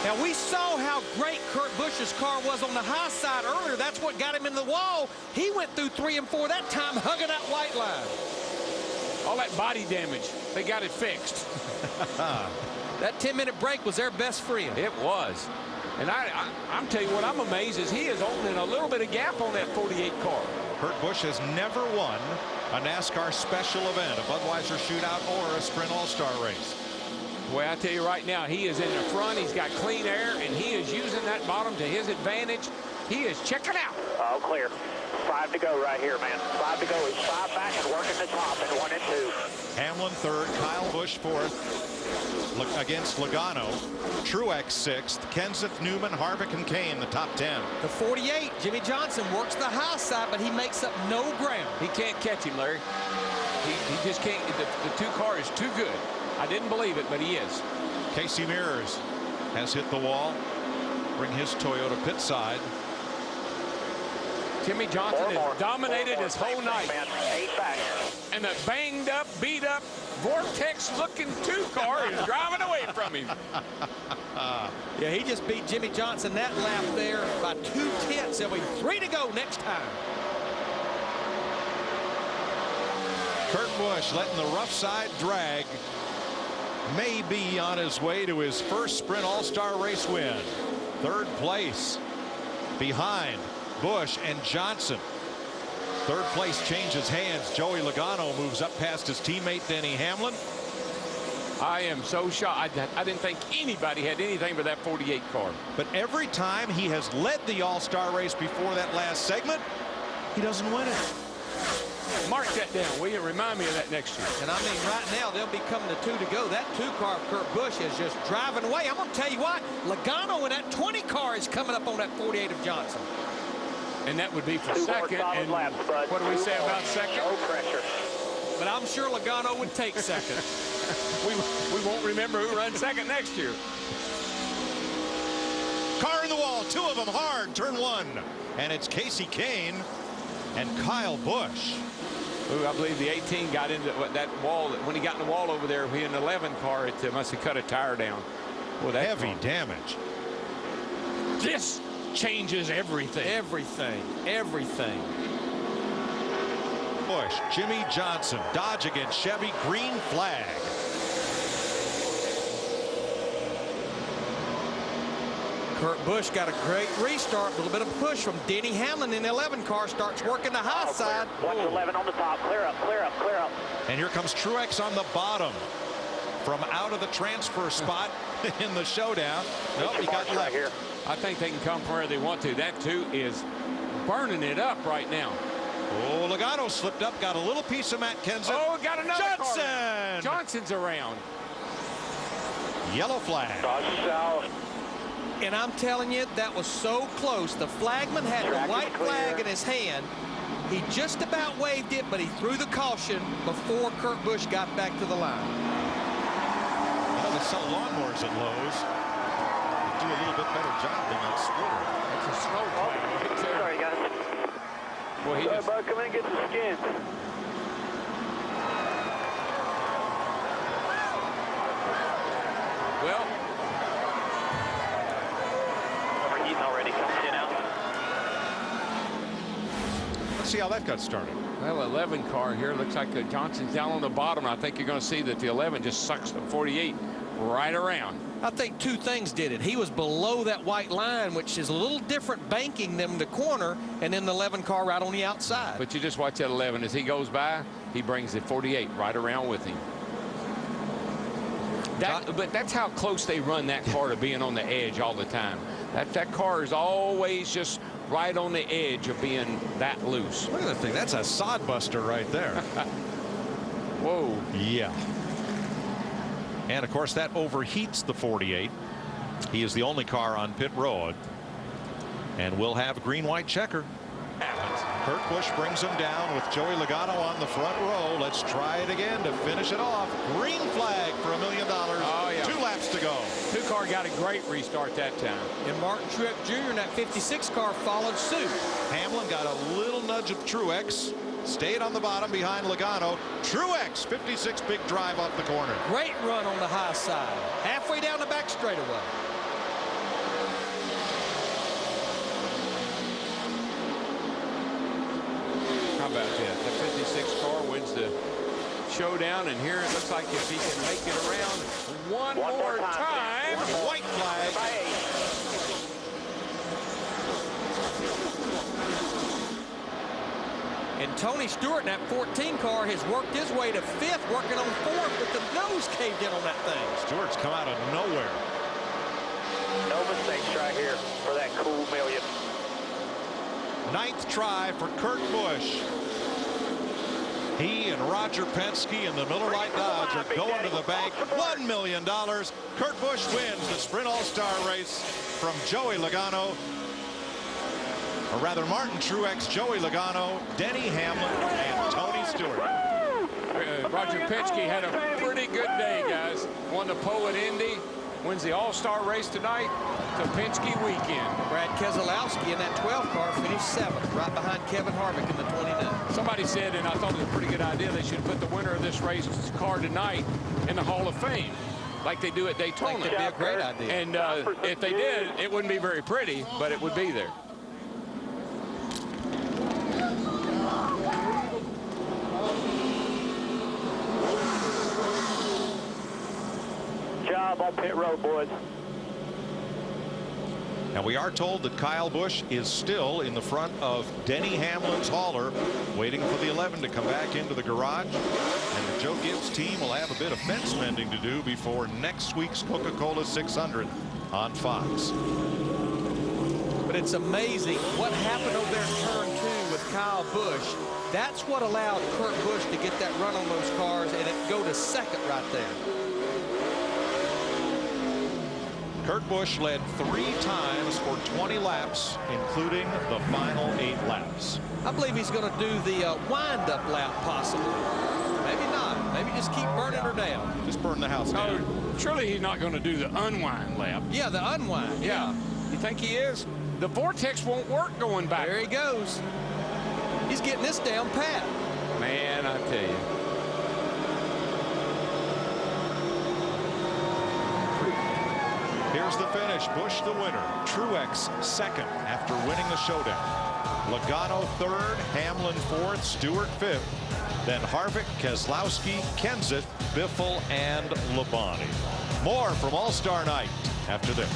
Now, we saw how great Kurt Busch's car was on the high side earlier. That's what got him in the wall. He went through 3 and 4 that time, hugging that white line. All that body damage, they got it fixed. That 10-minute break was their best friend. It was. And I'm telling you what, I'm amazed is he is opening a little bit of gap on that 48 car. Kurt Busch has never won a NASCAR special event, a Budweiser shootout, or a Sprint All-Star race. Boy, I tell you right now, he is in the front. He's got clean air, and he is using that bottom to his advantage. He is checking out. All clear. 5 to go right here, man. 5 to go. He's 5 back and working the top in 1 and 2. Hamlin third, Kyle Busch fourth against Logano. Truex sixth, Kenseth, Newman, Harvick, and Kane the top 10. The 48, Jimmy Johnson works the high side, but he makes up no ground. He can't catch him, Larry. He just can't. The two car is too good. I didn't believe it, but he is. Casey Mears has hit the wall. Bring his Toyota pit side. Jimmy Johnson has dominated his whole night. Man. 8 back. And the banged up, beat up, vortex looking 2 car is driving away from him. Yeah, he just beat Jimmy Johnson that lap there by 2/10. There'll be 3 to go next time. Kurt Busch letting the rough side drag. May be on his way to his first Sprint All-Star race win. Third place behind Busch and Johnson. Third place changes hands. Joey Logano moves up past his teammate Denny Hamlin. I am so shocked. I didn't think anybody had anything but that 48 car. But every time he has led the All-Star race before that last segment, he doesn't win it. Mark that down, will you? Remind me of that next year. And I mean, right now, they'll be coming to 2 to go. That 2 car of Kurt Busch is just driving away. I'm going to tell you what, Logano in that 20 car is coming up on that 48 of Johnson. And that would be for 2 second. more solid And laps, bud. what do we say about second? No pressure. But I'm sure Logano would take second. we won't remember who runs second next year. Car in the wall, 2 of them hard, turn 1. And it's Casey Kane and Kyle Busch. Ooh, I believe the 18 got into that wall. When he got in the wall over there, he in the 11 car, it must have cut a tire down. Well, that heavy damage. This changes everything. Everything. Busch, Jimmy Johnson, Dodge against Chevy, green flag. Kurt Busch got a great restart, a little bit of push from Denny Hamlin in the 11 car, starts working the high side. Watch 11 on the top. Clear up, clear up, clear up. And here comes Truex on the bottom from out of the transfer spot in the showdown. Nope, he got left. Here. I think they can come from where they want to. That too is burning it up right now. Oh, Logano slipped up, got a little piece of Matt Kenseth. Oh, got another Johnson. car. Johnson's around. Yellow flag. South. And I'm telling you, that was so close. The flagman had the white flag in his hand. He just about waved it, but he threw the caution before Kurt Busch got back to the line. You know, they sell lawnmowers at Lowe's. They do a little bit better job than that splitter. That's a snow flag right there. Sorry, guys. Boy, he just... Bud, come in and get the skins. Well, Overheating already. Coming in out. Let's see how that got started. well, 11 car here. Looks like Johnson's down on the bottom. I think you're going to see that the 11 just sucks the 48 right around. I think 2 things did it. He was below that white line, which is a little different banking than the corner, and then the 11 car right on the outside. But you just watch that 11. As he goes by, he brings the 48 right around with him. But that's how close they run that car to being on the edge all the time. That car is always just right on the edge of being that loose. Look at that thing. That's a sod buster right there. Whoa. Yeah. And of course that overheats the 48. He is the only car on pit road. And we'll have green-white checker. Kurt Busch brings him down with Joey Logano on the front row. Let's try it again to finish it off. Green flag for $1 million. Oh, yeah. 2 laps to go. 2 car got a great restart that time. And Martin Truex Jr. in that 56 car followed suit. Hamlin got a little nudge of Truex. Stayed on the bottom behind Logano. Truex, 56 big drive off the corner. Great run on the high side. Halfway down the back straightaway. about that. The 56 car wins the showdown, and here it looks like if he can make it around one more time. White flag. And Tony Stewart in that 14 car has worked his way to 5th, working on 4th, but the nose caved in on that thing. Stewart's come out of nowhere. No mistakes right here for that cool million. 9th try for Kurt Busch. He and Roger Penske and the Miller Lite Dodge are going to the bank. $1 million. Kurt Busch wins the Sprint All-Star race from Joey Logano. Or rather, Martin Truex, Joey Logano, Denny Hamlin, and Tony Stewart. Roger Penske had a pretty good day, guys. Won the pole at Indy, wins the All-Star race tonight. The Penske weekend. Brad Keselowski in that 12 car finished 7th, right behind Kevin Harvick in the 29. Somebody said, and I thought it was a pretty good idea, they should put the winner of this race car tonight in the Hall of Fame, like they do at Daytona. That'd be a great idea. And if they did, it wouldn't be very pretty, but it would be there. Job on pit road, boys. And we are told that Kyle Busch is still in the front of Denny Hamlin's hauler, waiting for the 11 to come back into the garage. And the Joe Gibbs team will have a bit of fence mending to do before next week's Coca-Cola 600 on Fox. But it's amazing what happened over there in turn 2 with Kyle Busch. That's what allowed Kurt Busch to get that run on those cars and it go to 2nd right there. Kurt Busch led 3 times for 20 laps, including the final 8 laps. I believe he's going to do the wind-up lap possibly. Maybe not. Maybe just keep burning her down. Just burn the house down. Oh, surely he's not going to do the unwind lap. Yeah, the unwind. Yeah. You think he is? The vortex won't work going back. There he goes. He's getting this down pat. Man, I tell you. Here's the finish. Busch the winner. Truex 2nd after winning the showdown. Logano 3rd, Hamlin 4th, Stewart 5th. Then Harvick, Keselowski, Kenseth, Biffle, and Labonte. More from All-Star Night after this.